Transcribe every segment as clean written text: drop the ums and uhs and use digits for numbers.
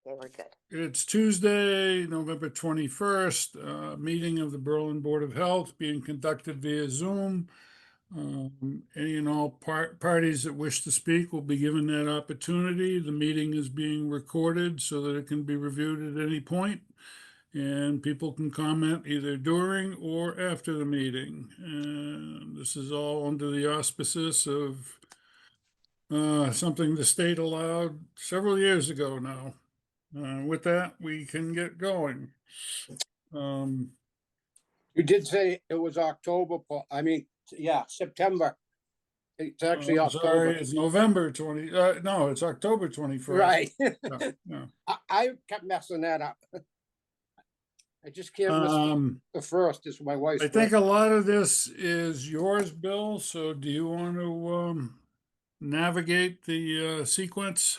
Okay, we're good. It's Tuesday, November 21st, meeting of the Berlin Board of Health being conducted via Zoom. Any and all parties that wish to speak will be given that opportunity. The meeting is being recorded so that it can be reviewed at any point, and people can comment either during or after the meeting. And this is all under the auspices of something the state allowed several years ago now. With that, we can get going. You did say it was October, September. It's actually I'm sorry, October. it's November 20, no, it's October 21st. Right. Yeah. I kept messing that up. I just can't miss the first is my wife's. I think a lot of this is yours, Bill, so do you want to navigate the sequence?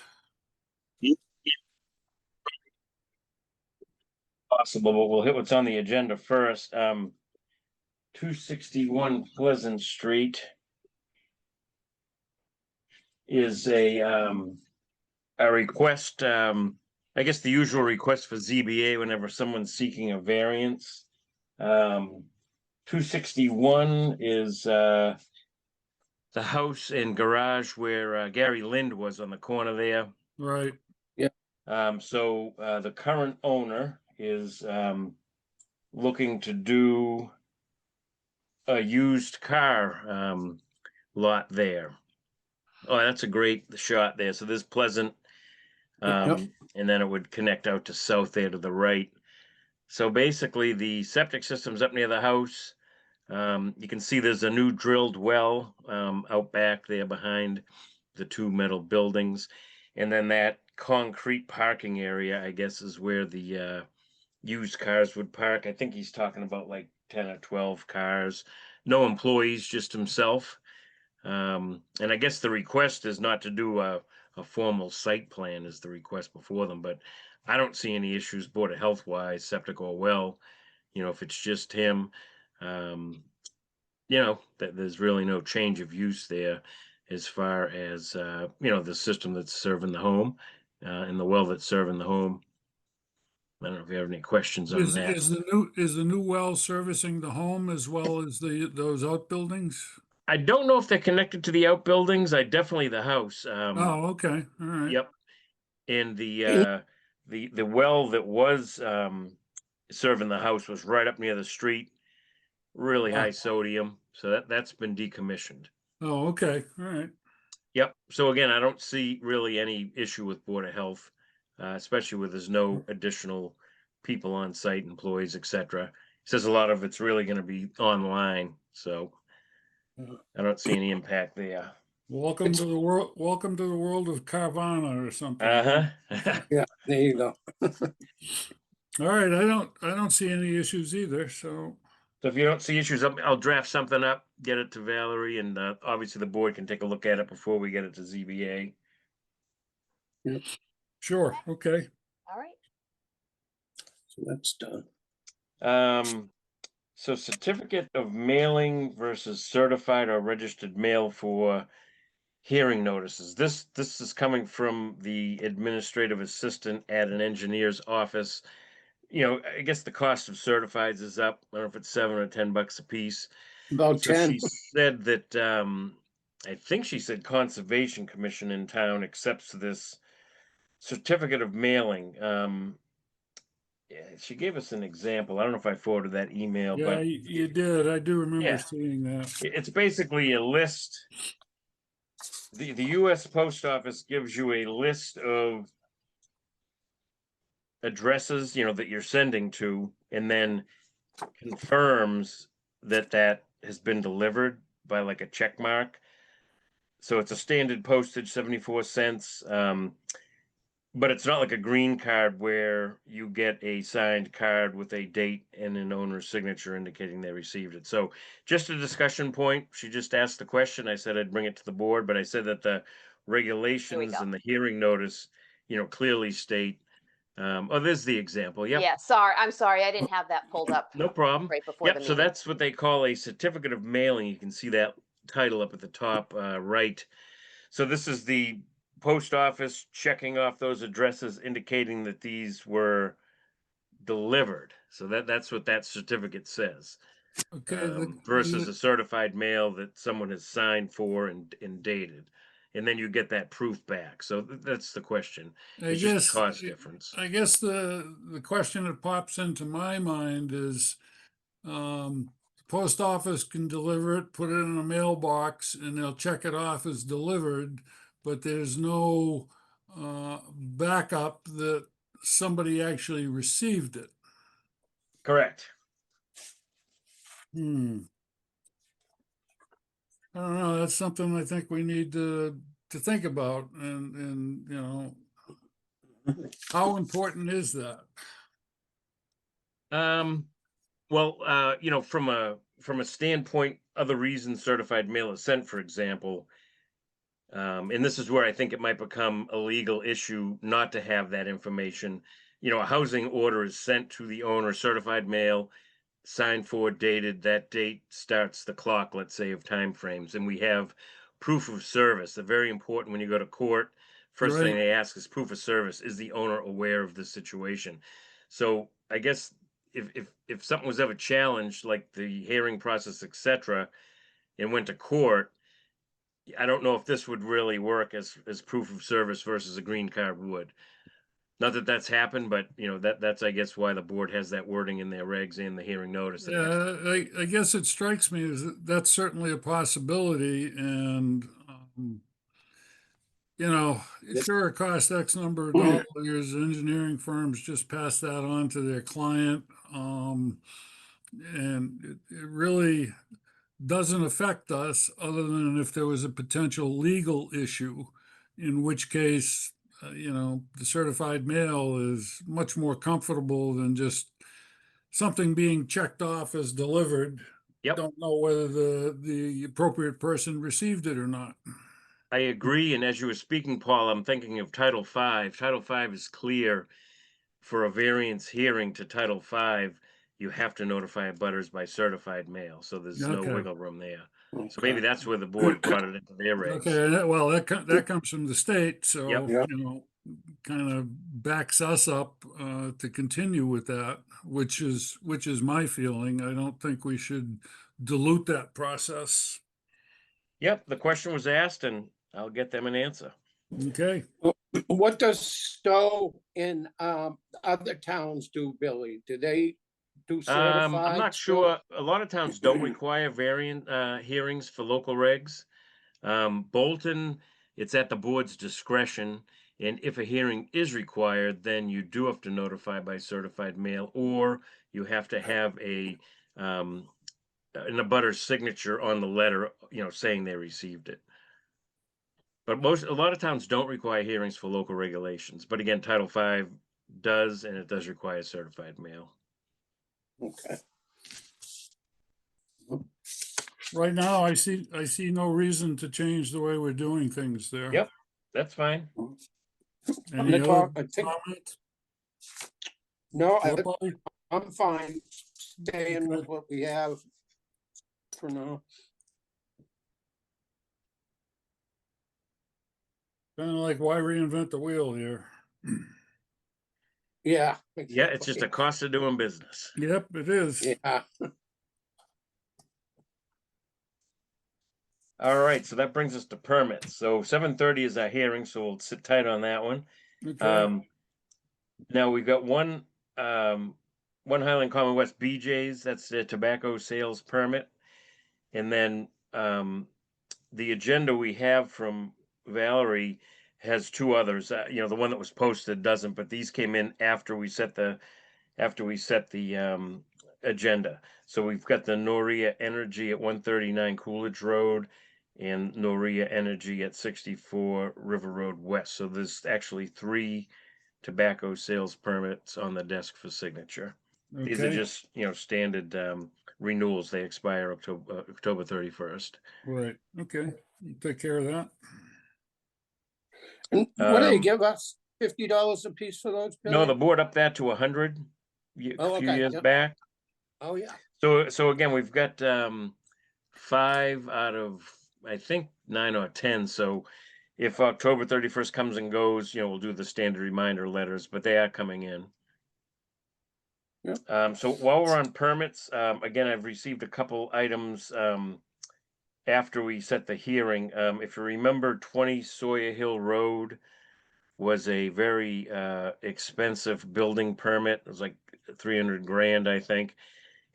Possible, but we'll hit what's on the agenda first. 261 Pleasant Street is a request, I guess the usual request for ZBA whenever someone's seeking a variance. 261 is the house and garage where Gary Lind was on the corner there. Right. So the current owner is looking to do a used car lot there. Oh, that's a great shot there. So there's Pleasant, and then it would connect out to south there to the right. So basically the septic system's up near the house. You can see there's a new drilled well out back there behind the two metal buildings. And then that concrete parking area, I guess, is where the used cars would park. I think he's talking about like 10 or 12 cars, no employees, just himself. And I guess the request is not to do a formal site plan is the request before them, but I don't see any issues Board of Health wise, septic or well, if it's just him, that there's really no change of use there as far as, the system that's serving the home, and the well that's serving the home. I don't know if you have any questions on that. Is the new well servicing the home as well as those outbuildings? I don't know if they're connected to the outbuildings. Definitely the house. Oh, okay, all right. Yep. And the well that was serving the house was right up near the street, really high sodium. So that's been decommissioned. Oh, okay, all right. Yep. So again, I don't see really any issue with Board of Health, especially with there's no additional people on site, employees, etc. Says a lot of it's really going to be online, so I don't see any impact there. Welcome to the world. Welcome to the world of Carvana or something. Yeah, there you go. All right, I don't see any issues either. So if you don't see issues, I'll draft something up, get it to Valerie, and obviously the board can take a look at it before we get it to ZBA. Sure, okay. All right. So that's done. So certificate of mailing versus certified or registered mail for hearing notices. This is coming from the administrative assistant at an engineer's office. I guess the cost of certifieds is up. I don't know if it's $7 or $10 a piece. About So 10. she said that I think she said Conservation Commission in town accepts this certificate of mailing. Yeah, she gave us an example. I don't know if I forwarded that email, Yeah, but you did. I do remember Yeah. seeing that. it's basically a list. The U.S. Post Office gives you a list of addresses, that you're sending to, and then confirms that has been delivered by like a check mark. So it's a standard postage, 74 cents. But it's not like a green card where you get a signed card with a date and an owner's signature indicating they received it. So just a discussion point. She just asked the question. I said I'd bring it to the board, but I said that the regulations go. and the hearing notice, clearly state, there's the example. Yep. Yeah, sorry. I'm sorry. I didn't have that pulled up No problem. right before Yep. the So meeting. that's what they call a certificate of mailing. You can see that title up at the top right. So this is the post office checking off those addresses indicating that these were delivered. So that's what that certificate says. Okay. Versus a certified mail that someone has signed for and dated. And then you get that proof back. So that's the question. It's just a cost difference. I guess the question that pops into my mind is, the post office can deliver it, put it in a mailbox, and they'll check it off as delivered, but there's no backup that somebody actually received it. Correct. I don't know, that's something I think we need to think about, and, you know, how important is that? Well, you know, from a standpoint, other reasons certified mail is sent, for example, and this is where I think it might become a legal issue not to have that information. You know, a housing order is sent to the owner, certified mail, signed for, dated, that date starts the clock, let's say, of timeframes, and we have proof of service. They're very important when you go to court. First thing Right. they ask is proof of service. Is the owner aware of the situation? So I guess if something was ever challenged, like the hearing process, etc., and went to court, I don't know if this would really work as proof of service versus a green card would. Not that that's happened, but you know, that's I guess why the board has that wording in their regs and the hearing notice. that that's- Yeah, I guess it strikes me as that's certainly a possibility, and, you know, sure, it costs X number of dollars. Engineering firms just pass that on to their client. And it really doesn't affect us, other than if there was a potential legal issue, in which case, you know, the certified mail is much more comfortable than just something being checked off as delivered. Yep. Don't know whether the appropriate person received it or not. I agree. And as you were speaking, Paul, I'm thinking of Title V. Title V is clear for a variance hearing to Title V. You have to notify abutters by certified mail. So there's no Okay. wiggle room there. So maybe that's where the board brought it into their regs. Okay, well, that comes from the state, so, Yep. Yeah. you know, kind of backs us up to continue with that, which is my feeling. I don't think we should dilute that process. Yep. The question was asked, and I'll get them an answer. Okay, What does Stowe in other towns do, Billy? Do they do certified? I'm not still? sure. A lot of towns don't require variant hearings for local regs. Bolton, it's at the board's discretion, and if a hearing is required, then you do have to notify by certified mail, or you have to have an abutter's signature on the letter, you know, saying they received it. But a lot of towns don't require hearings for local regulations. But again, Title V does, and it does require certified mail. Okay. right now, I see no reason to change the way we're doing things there. Yep. That's fine. Any The other talk- I think- comments? No, Nobody? I'm fine staying Okay. with what we have for now. Kind of like, why reinvent the wheel here? Yeah. Yeah, it's just a cost of doing business. Yep, it is. Yeah, All right, so that brings us to permits. So 7:30 is our hearing, so we'll sit tight on that one. Okay, Now we've got one Highland Common West BJ's, that's the tobacco sales permit. And then the agenda we have from Valerie has two others. You know, the one that was posted doesn't, but these came in after we set the agenda. So we've got the Noria Energy at 139 Coolidge Road and Noria Energy at 64 River Road West. So there's actually 3 tobacco sales permits on the desk for signature. These are okay, just, you know, standard renewals. They expire October 31st. right, okay, you take care of that. and what do they Um, give us? $50 a piece for those? No, the Billy? board upped that to 100 Oh, a few okay, years yep. back. Oh, yeah. So again, we've got 5 out of, I think, 9 or 10. So if October 31st comes and goes, we'll do the standard reminder letters, but they are coming in. So while we're on permits, again, I've received a couple items after we set the hearing. If you remember, 20 Sawyer Hill Road was a very expensive building permit. It was like 300 grand, I think.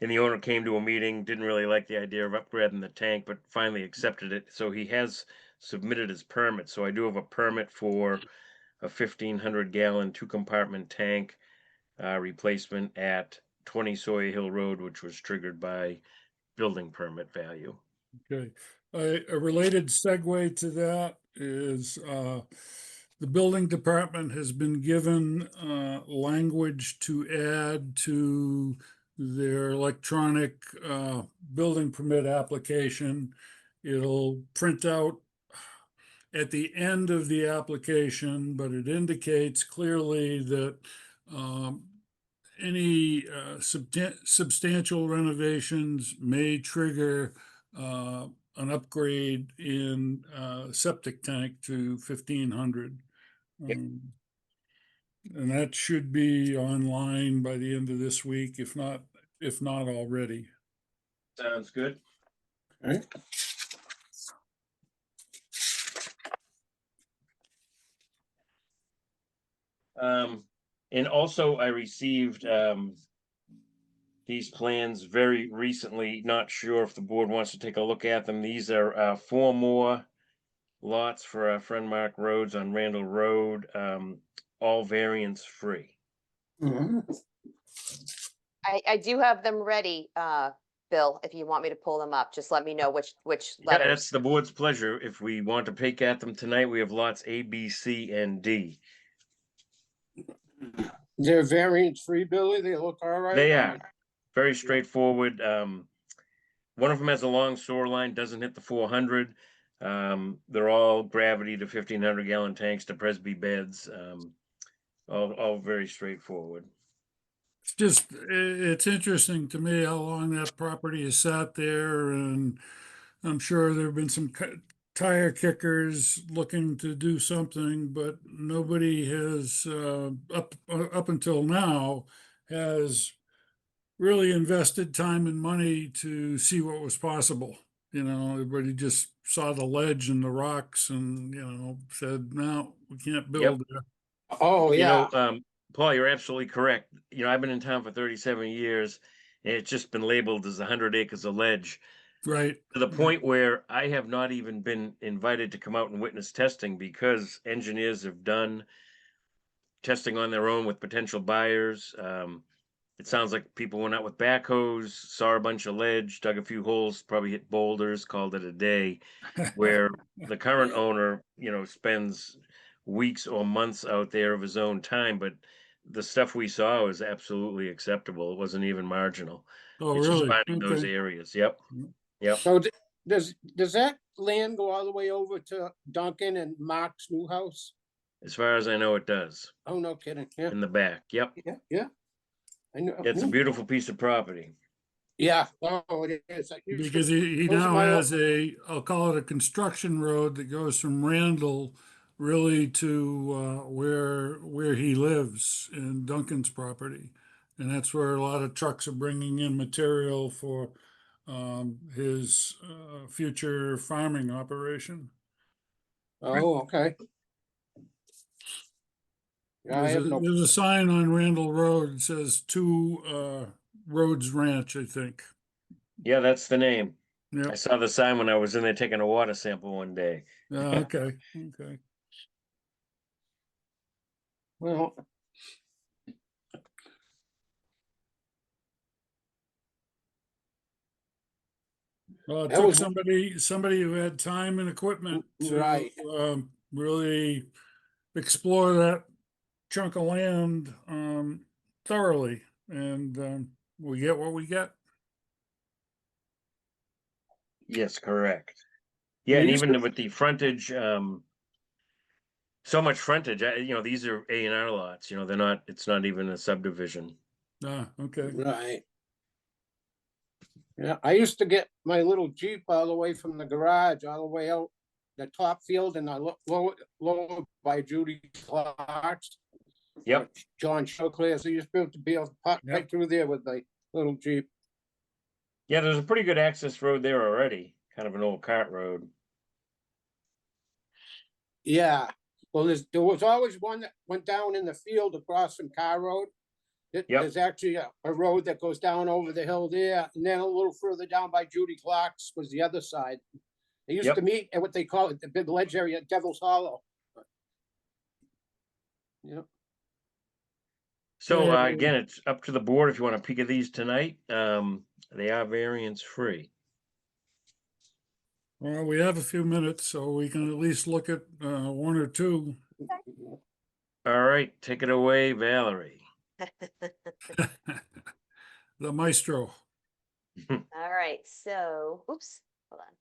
And the owner came to a meeting, didn't really like the idea of upgrading the tank, but finally accepted it. So he has submitted his permit. So I do have a permit for a 1,500 gallon 2-compartment tank replacement at 20 Sawyer Hill Road, which was triggered by building permit value. Okay. A related segue to that is the building department has been given language to add to their electronic building permit application. It'll print out at the end of the application, but it indicates clearly that any substantial renovations may trigger an upgrade in septic tank to 1,500. Yep. And that should be online by the end of this week, if not already. Sounds good. Okay. And also I received these plans very recently. Not sure if the board wants to take a look at them. These are 4 more lots for our friend Mark Rhodes on Randall Road, all variance free. Mhm. I do have them ready, Bill, if you want me to pull them up, just let me know which Yeah, letters. that's the board's pleasure. If we want to pick at them tonight, we have lots A, B, C, and D. They're variance-free, Billy? They look all right? They are very straightforward. One of them has a long sewer line, doesn't hit the 400. They're all gravity to 1,500 gallon tanks to Presby beds. All very straightforward. It's interesting to me how long that property has sat there, and I'm sure there have been some tire kickers looking to do something, but nobody has, up until now, has really invested time and money to see what was possible. Everybody just saw the ledge and the rocks and, said, no, we can't build there. Oh, yeah. Paul, you're absolutely correct. I've been in town for 37 years, and it's just been labeled as 100 acres of ledge, Right. to the point where I have not even been invited to come out and witness testing because engineers have done testing on their own with potential buyers. It sounds like people went out with backhoes, saw a bunch of ledge, dug a few holes, probably hit boulders, called it a day. Where the current owner, spends weeks or months out there of his own time, but the stuff we saw was absolutely acceptable. It wasn't even marginal. Oh, It's just really? finding those Okay. areas. Yep. So does that land go all the way over to Duncan and Mark's new house? As far as I know, it does. Oh, no kidding. Yeah, In the back. Yep. yeah. I know. It's a beautiful piece of property. Yeah, oh, it is. I used to- Because he those are now my has I'll call it a construction road that goes from Randall really to where he lives in Duncan's property. And that's where a lot of trucks are bringing in material for his future farming operation. Oh, okay. Yeah, I have no, There's a sign on Randall Road that says Rhodes Ranch, I think. Yeah, that's the name. Yeah. I saw the sign when I was in there taking a water sample one day. Okay. Okay. well, Well, it That took was- somebody who had time and equipment to Right. really explore that chunk of land thoroughly, and we get what we get. Yes, correct. Yeah, and These- even with the frontage, so much frontage, these are A&R lots, it's not even a subdivision. Okay. right. Yeah, I used to get my little Jeep all the way from the garage, all the way out the top field and the lower by Judy Clark's. Yep. John Choclair, so you just to be able to pop Yep. right through there with the little Jeep. Yeah, there's a pretty good access road there already, kind of an old cart road. Yeah, well, there was always one that went down in the field across from Car Road. Yep. There's actually a road that goes down over the hill there, and then a little further down by Judy Clark's was the other side. They used Yep. to meet at what they call it, the big ledge area at Devil's Hollow. Yeah, So Yeah. again, it's up to the board if you want to peek at these tonight. They are variance free. Well, we have a few minutes, so we can at least look at one or two. All right, take it away, Valerie. The maestro. All right, so, oops, hold on.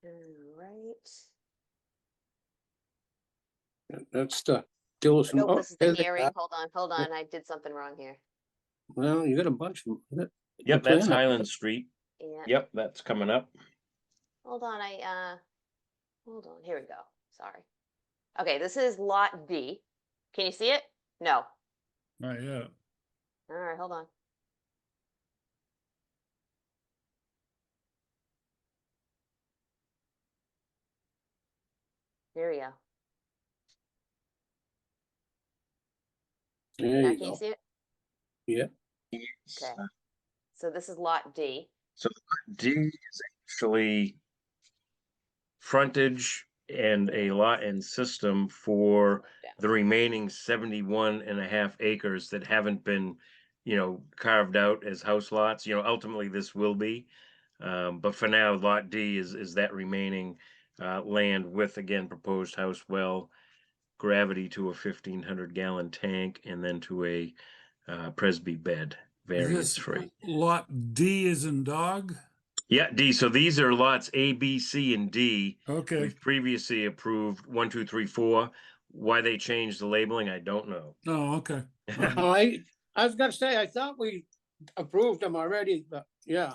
All right. that's the Dillis. Nope, oh, this is there the they hearing. are. Hold on, I did something wrong here. Well, you got a bunch of them. Yep, that's plan up. Highland Street. Yeah, Yep, that's coming up. hold on, hold on, here we go, sorry. Okay, this is lot D. Can you see it? No. Not yet. All right, hold on. Here we go. There Now, you can you go. see it? Yeah. Okay. So this is lot D. D is actually frontage and a lot and system for Yeah. the remaining 71.5 acres that haven't been, carved out as house lots. Ultimately this will be. But for now, lot D is that remaining land with, again, proposed house well, gravity to a 1,500 gallon tank, and then to a Presby bed, Is variance this free. lot D is in dog? Yeah, D. So these are lots A, B, C, and D. Okay. We've previously approved 1, 2, 3, 4. Why they changed the labeling, I don't know. Oh, okay. All right. Oh, I was gonna say, I thought we approved them already, but yeah.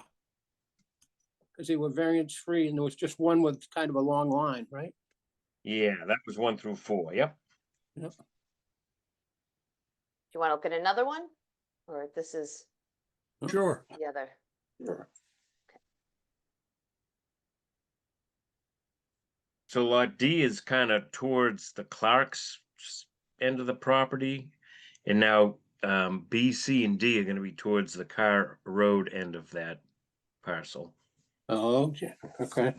Because they were variance free and there was just one with kind of a long line, right? Yeah, that was 1 through 4. Yep. Do you want to look at another one? Or this is Sure. the other? Sure. So lot D is kind of towards the Clark's end of the property. And now B, C, and D are going to be towards the Car Road end of that parcel. Oh, okay.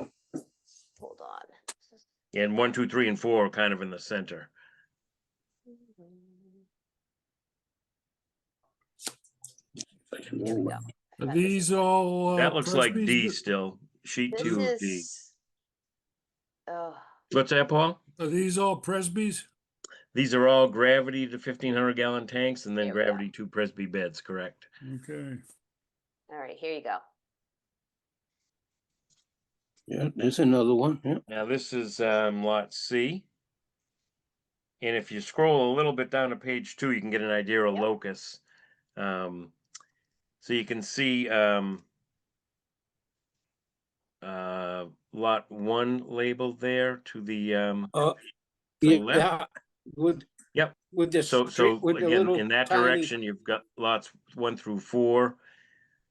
Hold on. And 1, 2, 3, and 4 are kind of in the center. Here we go. Are these all? That looks like Presby's? D still. Sheet This 2 of D. is, oh, What's that, Paul? Are these all Presby's? These are all gravity to 1,500 gallon tanks and then There we go. gravity to Presby beds, correct? Okay. all right, here you go. Yeah, there's another one, yeah. Now this is lot C. And if you scroll a little bit down to page 2, you can get an idea of Yep. locus. So you can see lot 1 labeled there to the Oh, to the left. yeah, with. Yep. With this. So with the again, little in that tiny- direction, you've got lots 1 through 4.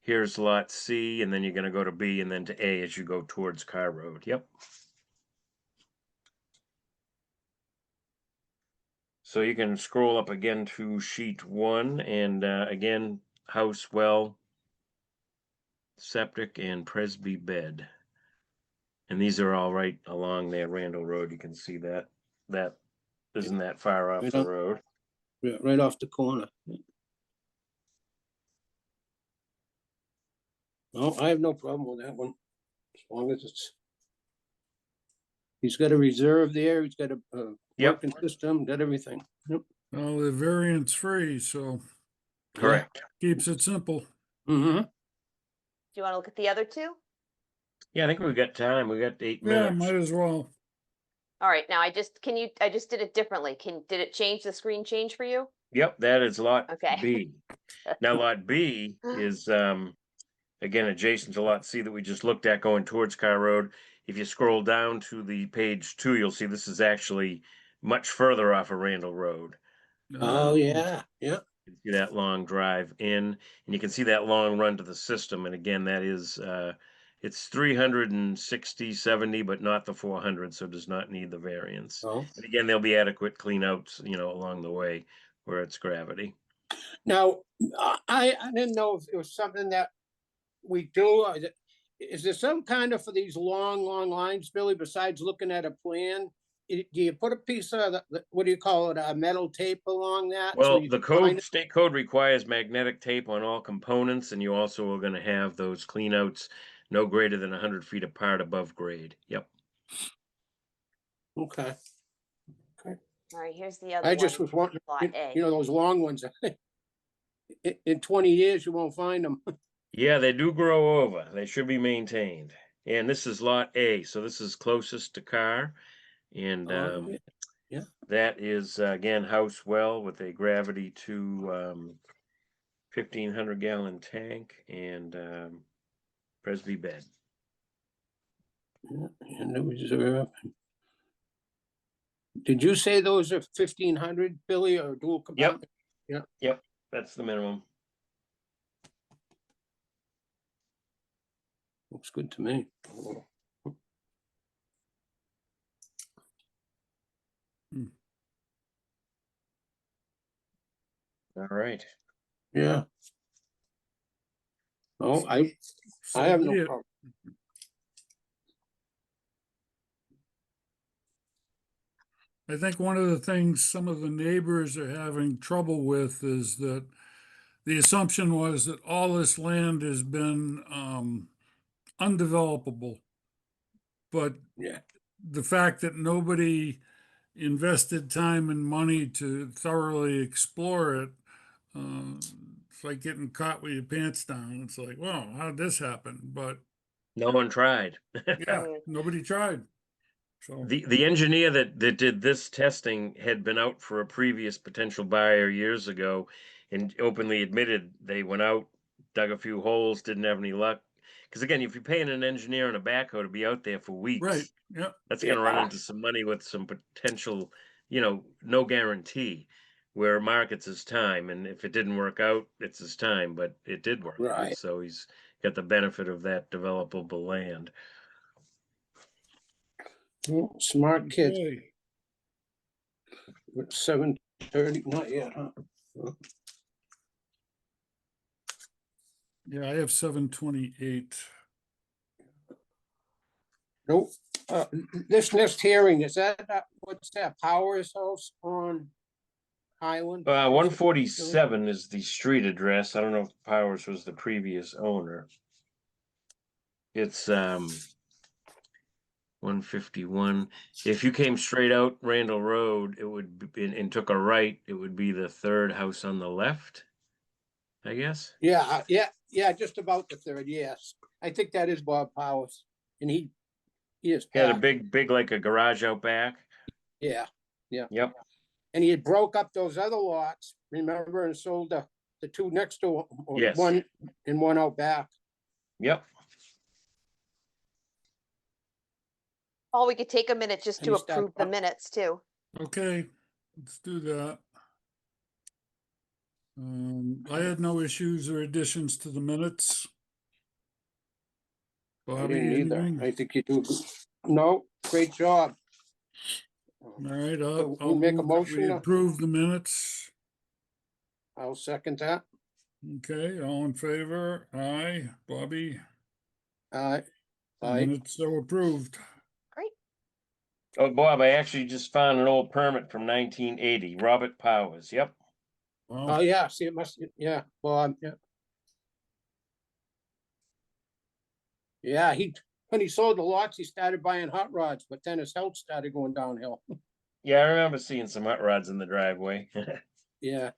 Here's lot C, and then you're gonna go to B and then to A as you go towards Car Road. Yep. So you can scroll up again to sheet 1 and again, house, well, septic, and Presby bed. And these are all right along there, Randall Road. You can see that. That isn't that far off Right the on. road. Yeah, right off the corner. No, I have no problem with that one, as long as it's. He's got a reserve there, he's got a Yep. working system, got everything. Yep. Well, they're variance free, so Correct. keeps it simple. Mm-hmm. Do you want to look at the other two? Yeah, I think we've got time. We got 8 Yeah, minutes. might as well. All right, now I just did it differently. Did it change the screen change for you? Yep, that is lot Okay. B. Now lot B is, again, adjacent to lot C that we just looked at going towards Car Road. If you scroll down to the page 2, you'll see this is actually much further off of Randall Road. Oh, yeah, yeah. You can see that long drive in, and you can see that long run to the system. And again, that is, it's 360, 70, but not the 400, so does not need the variance. Oh. And again, there'll be adequate cleanouts, along the way where it's gravity. Now, I didn't know if it was something that we do, or is there some kind of, for these long lines, Billy, besides looking at a plan? Do you put a piece of, what do you call it, metal tape along that? so Well, you the can find it? state code requires magnetic tape on all components, and you also are gonna have those cleanouts no greater than 100 feet apart above grade. Yep. Okay, All right, here's the other I just one, was wondering, lot A. those long ones. In 20 years, you won't find them. Yeah, they do grow over. They should be maintained. And this is lot A, so this is closest to Car. And Oh, yeah. that is, again, house well with a gravity to 1,500 gallon tank and Presby bed. And the reserve. Did you say those are 1,500, Billy, or dual compartment? Yep, that's the minimum. Looks good to me. All right. Yeah. Oh, I So have be no it. problem. I think one of the things some of the neighbors are having trouble with is that the assumption was that all this land has been undevelopable. But Yeah, the fact that nobody invested time and money to thoroughly explore it, it's like getting caught with your pants down. It's like, wow, how did this happen? But No one tried. yeah, nobody tried. So The engineer that did this testing had been out for a previous potential buyer years ago and openly admitted they went out, dug a few holes, didn't have any luck. Because again, if you're paying an engineer and a backhoe to be out there for weeks, right, yeah, that's gonna run Yeah. into some money with some potential, no guarantee. Where markets his time, and if it didn't work out, it's his time, but it did work out. Right. So he's got the benefit of that developable land. Smart kids. okay. 7:30, not yet, huh? Yeah, I have 728. Nope. This next hearing, is that, what's that, Powers House on Highland? 147 is the street address. I don't know if Powers was the previous owner. It's 151. If you came straight out Randall Road, it would be, and took a right, it would be the third house on the left, I guess. Yeah, just about the third, yes. I think that is Bob Powers, and he is. He had a back. big like a garage out back. Yeah, Yep. and he had broke up those other lots, remember, and sold the two next to him, or Yes. one and one out back. Yep. Oh, we could take a minute just to Any stat- approve the minutes too. Okay, let's do that. I had no issues or additions to the minutes. I Bobby, didn't either. anything? I think you do. No, great job. All right, So I'll we make a move that motion we to- approve the minutes. I'll second that. Okay, all in favor? Aye, Bobby? Aye. Minutes so approved. Great. Oh, Bob, I actually just found an old permit from 1980. Robert Powers. Yep. Oh, Wow, yeah, see, it must, yeah, well, yeah. Yeah, when he sold the lots, he started buying hot rods, but then his health started going downhill. Yeah, I remember seeing some hot rods in the driveway. Yeah,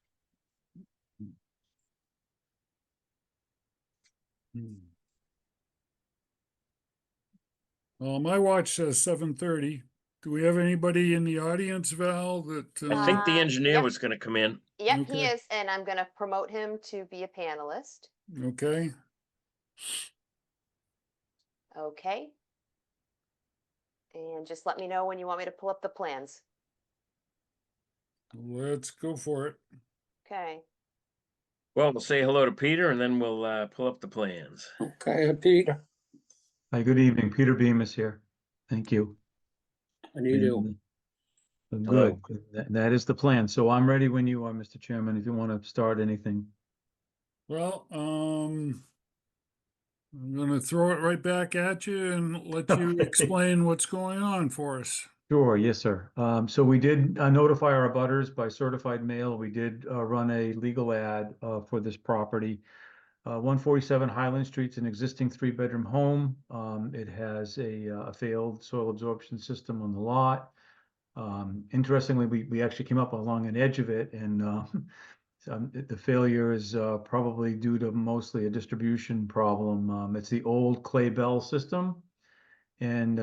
my watch says 7:30. Do we have anybody in the audience, Val, that? I think the engineer yep. was gonna come in. Yep, he Okay. is, and I'm gonna promote him to be a panelist. Okay, Okay. And just let me know when you want me to pull up the plans. let's go for it. Okay. Well, we'll say hello to Peter and then we'll pull up the plans. Okay, Peter, Hi, good evening. Peter Bemis here. Thank you. and you do. Good. That is the plan. So I'm ready when you are, Mr. Chairman, if you want to start anything. Well, I'm gonna throw it right back at you and let you Okay. explain what's going on for us. Sure, yes, sir. So we did notify our abutters by certified mail. We did run a legal ad for this property. 147 Highland Street's an existing 3-bedroom home. It has a failed soil absorption system on the lot. Interestingly, we actually came up along an edge of it, and the failure is probably due to mostly a distribution problem. It's the old Clay Bell system. And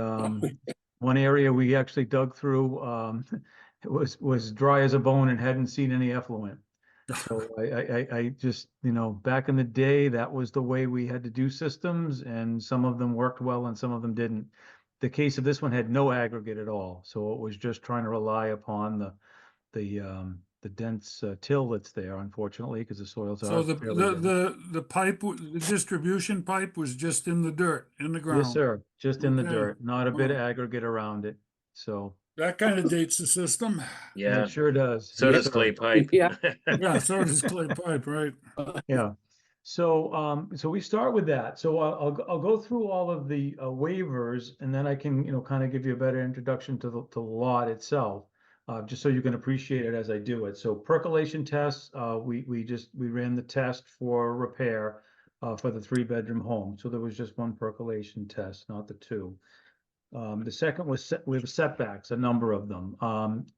one area we actually dug through, it was dry as a bone and hadn't seen any effluent. So I just, back in the day, that was the way we had to do systems, and some of them worked well and some of them didn't. The case of this one had no aggregate at all, so it was just trying to rely upon the dense till that's there, unfortunately, because the soils So are the, fairly dense. the pipe, the distribution pipe was just in the dirt, in the ground. Yes, sir, just in the Okay. dirt, not a bit of Wow. aggregate around it, so That kind of dates the system. Yeah, it sure does. so Yes, does sir. clay pipe. Yeah. Yeah, so does clay pipe, right? Yeah. So, so we start with that. So I'll go through all of the waivers, and then I can, kind of give you a better introduction to the lot itself, just so you can appreciate it as I do it. So percolation tests, we ran the test for repair for the 3-bedroom home. So there was just one percolation test, not the two. The second was we have setbacks, a number of them.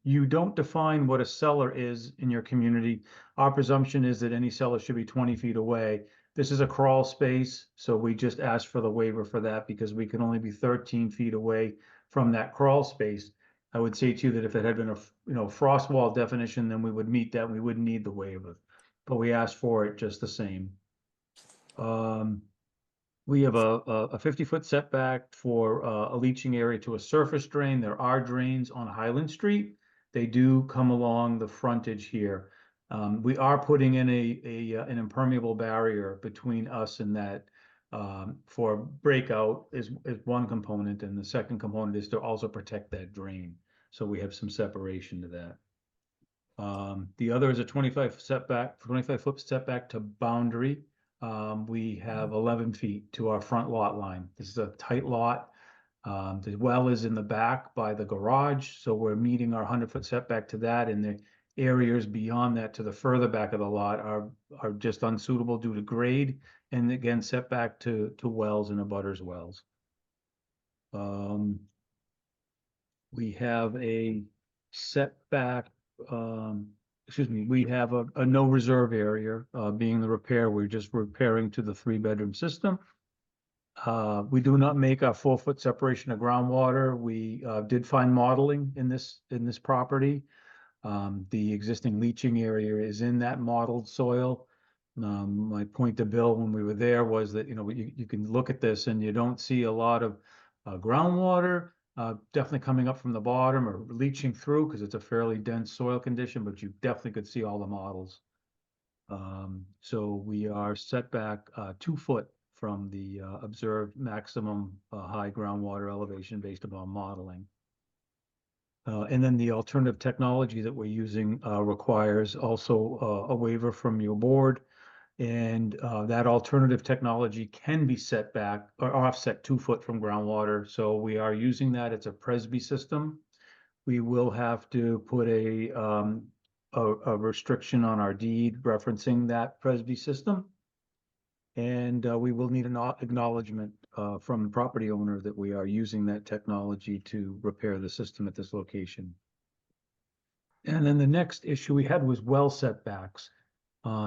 You don't define what a cellar is in your community. Our presumption is that any cellar should be 20 feet away. This is a crawl space, so we just asked for the waiver for that because we can only be 13 feet away from that crawl space. I would say to you that if it had been a frost wall definition, then we would meet that. We wouldn't need the waiver, but we asked for it just the same. We have a 50-foot setback for a leaching area to a surface drain. There are drains on Highland Street. They do come along the frontage here. We are putting in an impermeable barrier between us and that for breakout is one component, and the second component is to also protect that drain. So we have some separation to that. The other is a 25-foot setback to boundary. We have 11 feet to our front lot line. This is a tight lot. The well is in the back by the garage, so we're meeting our 100-foot setback to that, and the areas beyond that to the further back of the lot are just unsuitable due to grade, and again, setback to wells and abutters wells. We have a setback, we have a no reserve area, being the repair, we're just repairing to the 3-bedroom system. We do not make a 4-foot separation of groundwater. We did find modeling in this property. The existing leaching area is in that modeled soil. My point to Bill when we were there was that, you can look at this and you don't see a lot of groundwater. Definitely coming up from the bottom or leaching through because it's a fairly dense soil condition, but you definitely could see all the models. So we are set back 2 foot from the observed maximum high groundwater elevation based upon modeling. And then the alternative technology that we're using requires also a waiver from your board. And that alternative technology can be set back or offset 2 foot from groundwater. So we are using that. It's a Presby system. We will have to put a restriction on our deed referencing that Presby system. And we will need an acknowledgement from the property owner that we are using that technology to repair the system at this location. And then the next issue we had was well setbacks.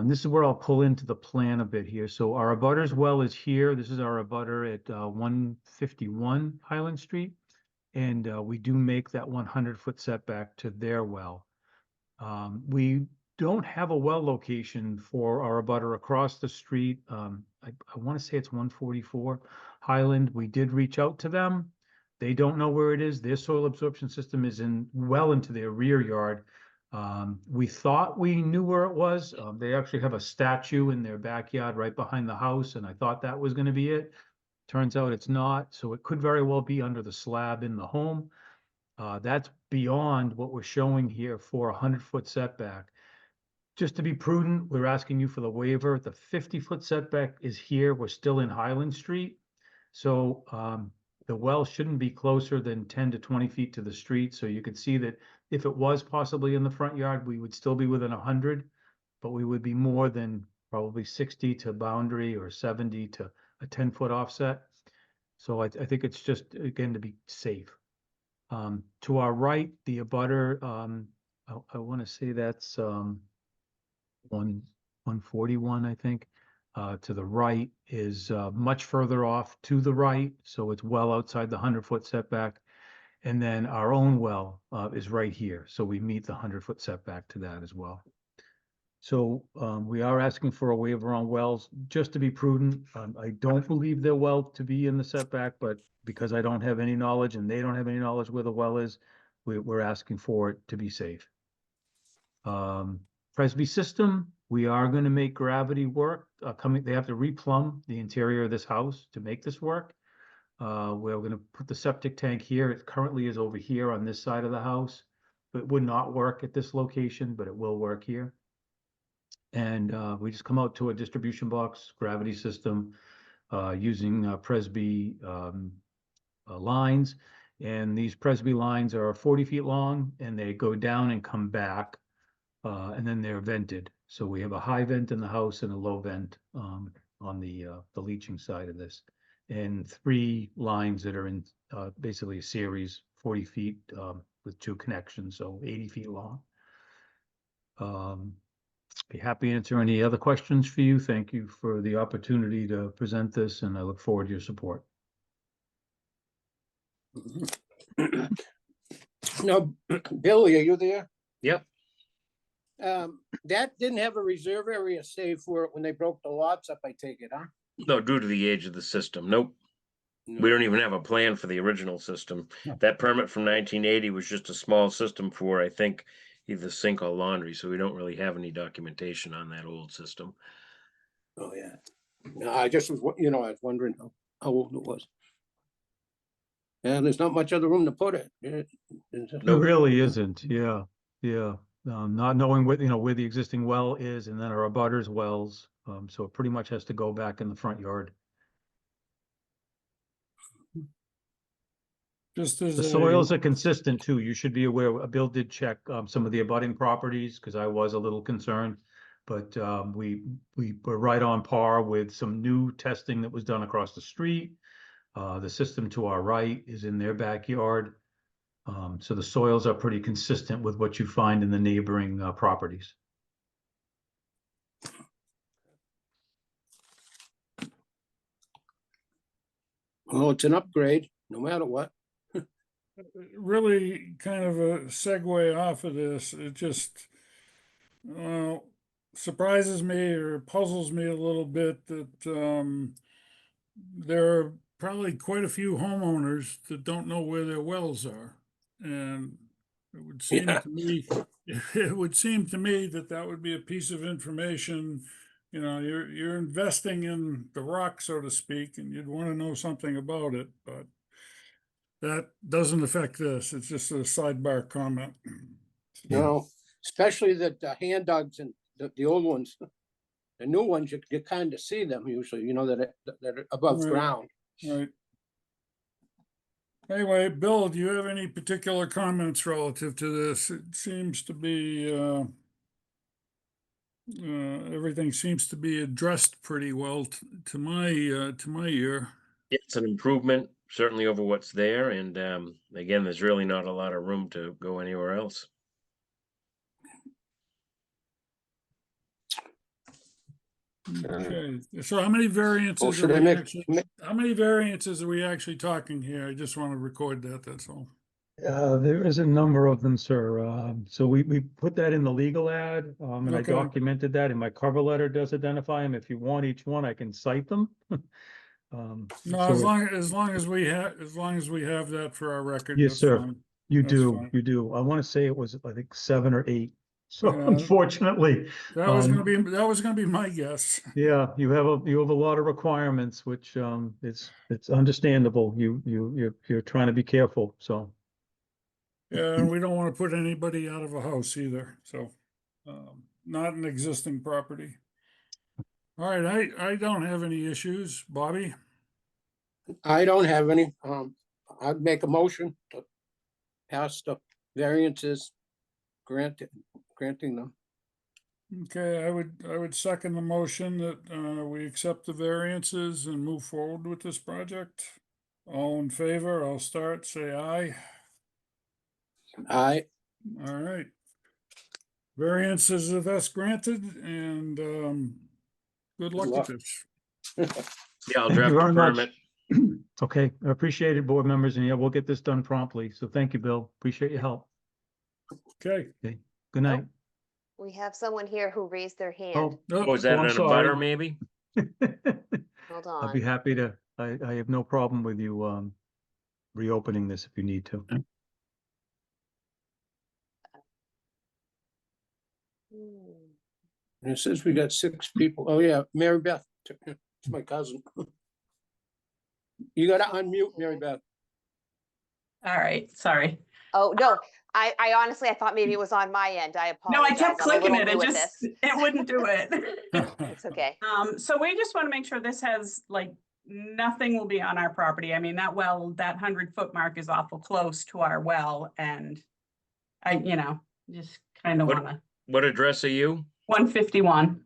This is where I'll pull into the plan a bit here. So our abutters well is here. This is our abutter at 151 Highland Street. And we do make that 100-foot setback to their well. We don't have a well location for our abutter across the street. I want to say it's 144 Highland. We did reach out to them. They don't know where it is. Their soil absorption system is well into their rear yard. We thought we knew where it was. They actually have a statue in their backyard right behind the house, and I thought that was going to be it. Turns out it's not, so it could very well be under the slab in the home. That's beyond what we're showing here for a 100-foot setback. Just to be prudent, we're asking you for the waiver. The 50-foot setback is here. We're still in Highland Street. So the well shouldn't be closer than 10 to 20 feet to the street. So you could see that if it was possibly in the front yard, we would still be within 100, but we would be more than probably 60 to boundary or 70 to a 10-foot offset. So I think it's just, again, to be safe. To our right, the abutter, I want to say that's 141, I think. To the right is much further off to the right, so it's well outside the 100-foot setback. And then our own well is right here, so we meet the 100-foot setback to that as well. So we are asking for a waiver on wells, just to be prudent. I don't believe their well to be in the setback, but because I don't have any knowledge and they don't have any knowledge where the well is, we're asking for it to be safe. Presby system, we are going to make gravity work. They have to replumb the interior of this house to make this work. We're going to put the septic tank here. It currently is over here on this side of the house. It would not work at this location, but it will work here. And we just come out to a distribution box gravity system using Presby lines. And these Presby lines are 40 feet long, and they go down and come back, and then they're vented. So we have a high vent in the house and a low vent on the leaching side of this, and 3 lines that are in basically a series, 40 feet with 2 connections, so 80 feet long. Be happy to answer any other questions for you. Thank you for the opportunity to present this, and I look forward to your support. No, Billy, are you there? Yep. That didn't have a reserve area saved for it when they broke the lots up, I take it, huh? No, due to the age of the system. Nope. We don't even have a plan for the original system. That permit from 1980 was just a small system for, I think, either sink or laundry, so we don't really have any documentation on that old system. Oh, yeah. No, I just was, I was wondering how old it was. And there's not much other room to put it. There Nope. really isn't. Yeah, yeah. Not knowing what, where the existing well is, and then our abutters wells. So it pretty much has to go back in the front yard. Just as The soils are consistent too. You should be aware, Bill did check some of the abutting properties because I was a little concerned. But we were right on par with some new testing that was done across the street. The system to our right is in their backyard. So the soils are pretty consistent with what you find in the neighboring properties. Well, it's an upgrade, no matter what. really kind of a segue off of this, it just surprises me or puzzles me a little bit that there are probably quite a few homeowners that don't know where their wells are. And it would seem Yeah. to me, it would seem to me that that would be a piece of information. You're investing in the rock, so to speak, and you'd want to know something about it, but that doesn't affect this. It's just a sidebar comment. Especially that hand dogs and the old ones, the new ones, you kind of see them usually, that are above Right. ground. Right. Anyway, Bill, do you have any particular comments relative to this? It seems to be, everything seems to be addressed pretty well to my ear. It's an improvement, certainly over what's there, and again, there's really not a lot of room to go anywhere else. Okay, so how many variances should are I we make- actually, ma- how many variances are we actually talking here? I just want to record that, that's all. There is a number of them, sir. So we put that in the legal ad, and I Okay. documented that, and my cover letter does identify them. If you want each one, I can cite them. No, So as long as we have that for our record, Yes, that's sir. fine. You that's do, fine. you do. I want to say it was, I think, 7 or 8. So Yeah. unfortunately, That was gonna be my guess. yeah, you have a lot of requirements, which, it's understandable. You're trying to be careful, so. Yeah, and we don't want to put anybody out of a house either, so, not an existing property. All right, I don't have any issues. Bobby? I don't have any, I'd make a motion to pass the variances, granting them. Okay, I would second the motion that, we accept the variances and move forward with this project. All in favor, I'll start, say aye. I, All right. Variances are thus granted and, good luck with luck. this. Yeah, I'll Thank you draft the very much. permit. Okay, I appreciate it, board members, and yeah, we'll get this done promptly. So thank you, Bill. Appreciate your help. Okay. Good night. We have someone here who raised their hand. Oh, Oh, is that I'm in a butter, sorry. maybe? Hold I'll be on. happy to, I have no problem with you, reopening this if you need to. Hmm. it says we got 6 people. Oh, yeah, Mary Beth, it's my cousin. You gotta unmute, Mary Beth. All right, sorry. Oh, no, I honestly, I thought maybe it was on my end. I No, I apologize. kept I'm a clicking little it. It new at just, this. it wouldn't do it. It's okay. So we just want to make sure this has, like, nothing will be on our property. I mean, that 100-foot mark is awful close to our well, and I, just kind of What- want to, What address are you? 151.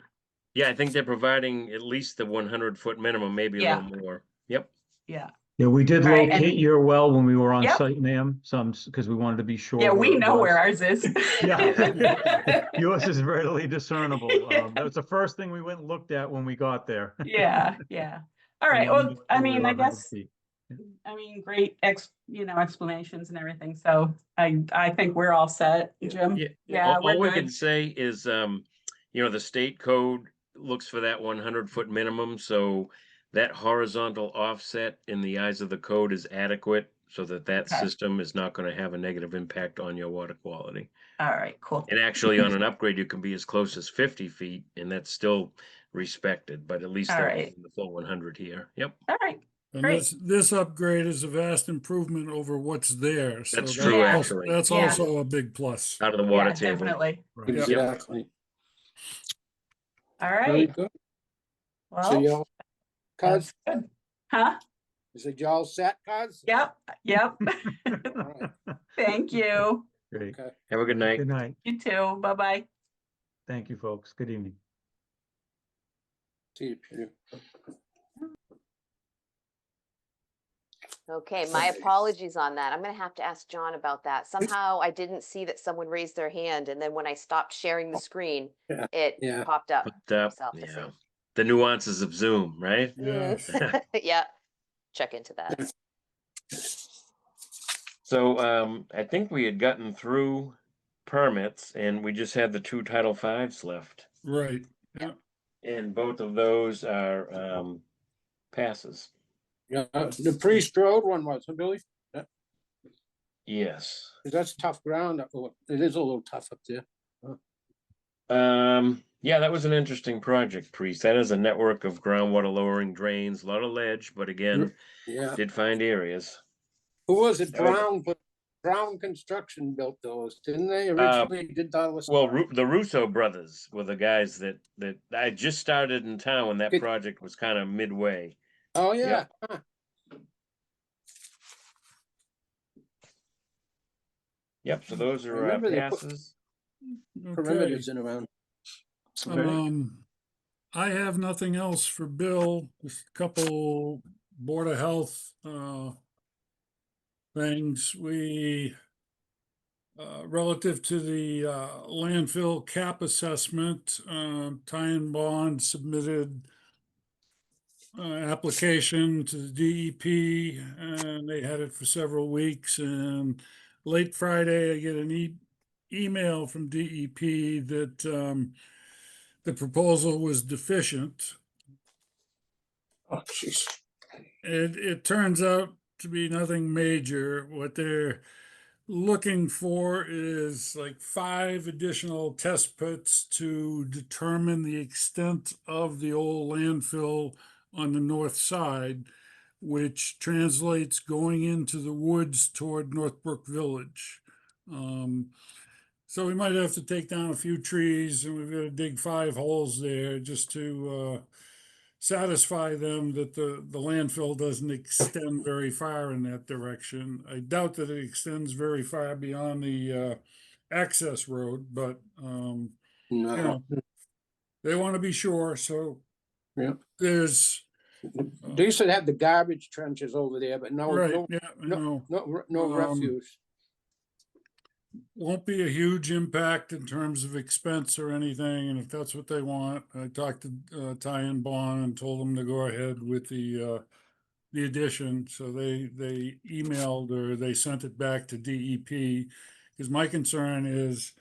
Yeah, I think they're providing at least the 100-foot minimum, maybe a Yeah. little more. Yep. Yeah. Yeah, we did All right, locate and- your well when we were on Yep. site, ma'am, because we wanted to be sure. Yeah, we it know where was. ours is. Yeah. Yours is readily discernible. That was the first thing we went and looked at when we got there. Yeah, yeah. All right, We well, wanted to I make sure we mean, were I 100 guess, feet. great explanations and everything, so I think we're all set, Jim. Yeah. Yeah, All we're we good. can say is, the state code looks for that 100-foot minimum, so that horizontal offset in the eyes of the code is adequate so that Okay. system is not going to have a negative impact on your water quality. All right, cool. And actually, on an upgrade, you can be as close as 50 feet, and that's still respected, but at least All they're right. in the full 100 here. Yep, All right, And Great. this upgrade is a vast improvement over what's there. So That's true, Yeah. actually. That's Yeah. also a big plus. Out of the water yeah, table. definitely. Right. Yep. Exactly. All Very right, good. So well, y'all, cuz, that's good. Huh? is it y'all set, cuz? Yep, yep. All right, Thank you. Great. okay. Have a good night. Good night. You too. Bye-bye. Thank you, folks. Good evening. See you, Peter. Okay, my Okay. apologies on that. I'm gonna have to ask John about that. Somehow I didn't see that someone raised their hand, and then when I stopped sharing the screen, Yeah, it yeah. popped up. But, Myself to see. yeah, the nuances of Zoom, right? Yeah. Yeah, check into that. So, I think we had gotten through permits and we just had the 2 Title V's left. Right. Yeah. And both of those are, passes. Yeah, the Priest Road one was, huh, Billy? Yes. 'Cause that's tough ground. It is a little tough up there. Yeah, that was an interesting project, Priest. That is a network of groundwater lowering drains, a lot of ledge, but again, Yeah. did find areas. Who was it? Oh. Brown Construction built those, didn't they? Originally did all this. Well, the Russo brothers were the guys that I just started in town when that Good. project was kind of midway. Oh, yeah. huh. Yep, so those are remember they put- passes. Okay. Perimeters in around. I have nothing else for Bill, just a couple Board of Health, things. We relative to the landfill cap assessment, Ty and Bond submitted application to the DEP, and they had it for several weeks. And late Friday, I get an email from DEP that the proposal was deficient. Oh, jeez. It turns out to be nothing major. What they're looking for is like 5 additional test pits to determine the extent of the old landfill on the north side, which translates going into the woods toward Northbrook Village. So we might have to take down a few trees, and we've got to dig 5 holes there just to satisfy them that the landfill doesn't extend very far in that direction. I doubt that it extends very far beyond the access road, but you No, know, they want to be sure. So Yeah. there's they used to have the garbage trenches over there, but no, right, no, yeah, I no, know. no refuse. Won't be a huge impact in terms of expense or anything, and if that's what they want, I talked to Ty and Bond and told them to go ahead with the addition. So they emailed or they sent it back to DEP, because my concern is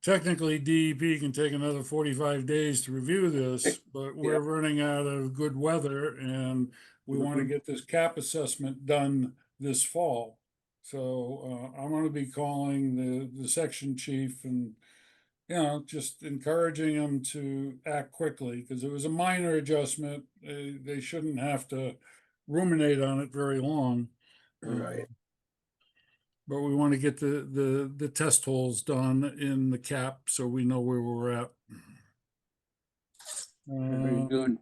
technically DEP can take another 45 days to review this, but we're running out of good weather, and we want to Mhm. get this cap assessment done this fall. So I'm going to be calling the section chief and, just encouraging them to act quickly, because it was a minor adjustment. They shouldn't have to ruminate on it very long. Right. But we want to get the test holes done in the cap so we know where we're at. Very good.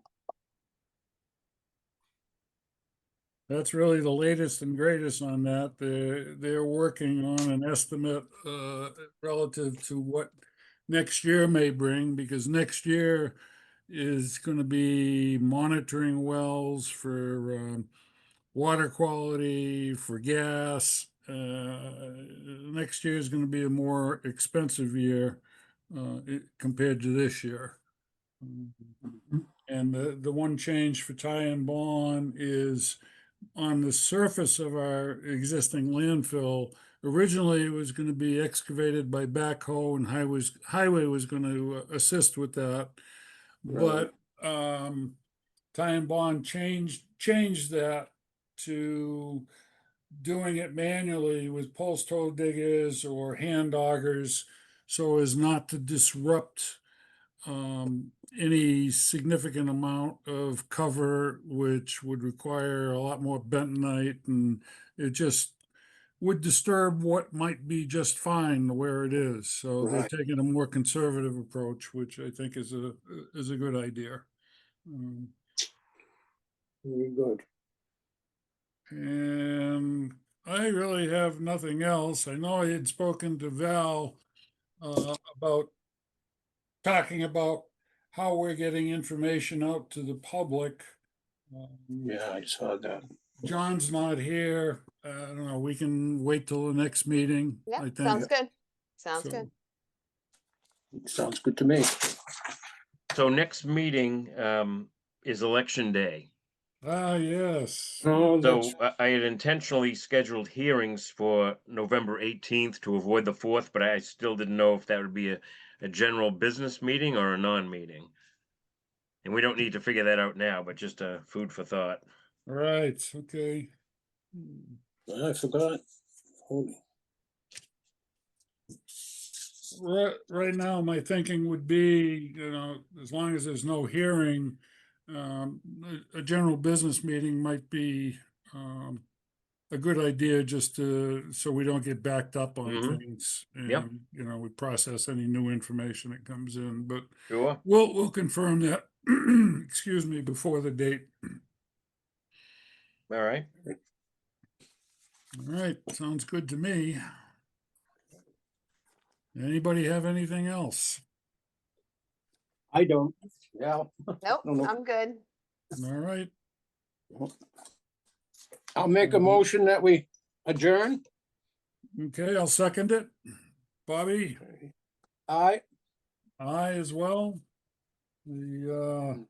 That's really the latest and greatest on that. They're working on an estimate relative to what next year may bring, because next year is going to be monitoring wells for water quality, for gas. Next year is going to be a more expensive year compared to this year. And the one change for Ty and Bond is on the surface of our existing landfill. Originally, it was going to be excavated by backhoe, and highway was going to assist with that. But Ty and Bond changed that to doing it manually with post hole diggers or hand augers, so as not to disrupt any significant amount of cover, which would require a lot more bentonite, and it just would disturb what might be just fine where it is. So they're Right. taking a more conservative approach, which I think is a good idea. Very good. And I really have nothing else. I know I had spoken to Val about talking about how we're getting information out to the public. Yeah, I saw that. John's not here. I don't know, we can wait till the next meeting, Yeah, I think. sounds good. Sounds So- good. Sounds good to me. So next meeting is election day. Ah, yes. Oh, So that's, I had intentionally scheduled hearings for November 18th to avoid the 4th, but I still didn't know if that would be a general business meeting or a non-meeting. And we don't need to figure that out now, but just food for thought. Right, okay. I forgot. Holy. Right now, my thinking would be, as long as there's no hearing, a general business meeting might be a good idea, just so we don't get backed up on Mhm. things. Yep. And we process any new information that comes in, but Sure. we'll confirm that, excuse me, before the date. All right. All right, sounds good to me. Anybody have anything else? I don't. Yeah, Nope, No, no. I'm good. All right, I'll make a motion that we adjourn. okay, I'll second it. Bobby, I, aye as well. The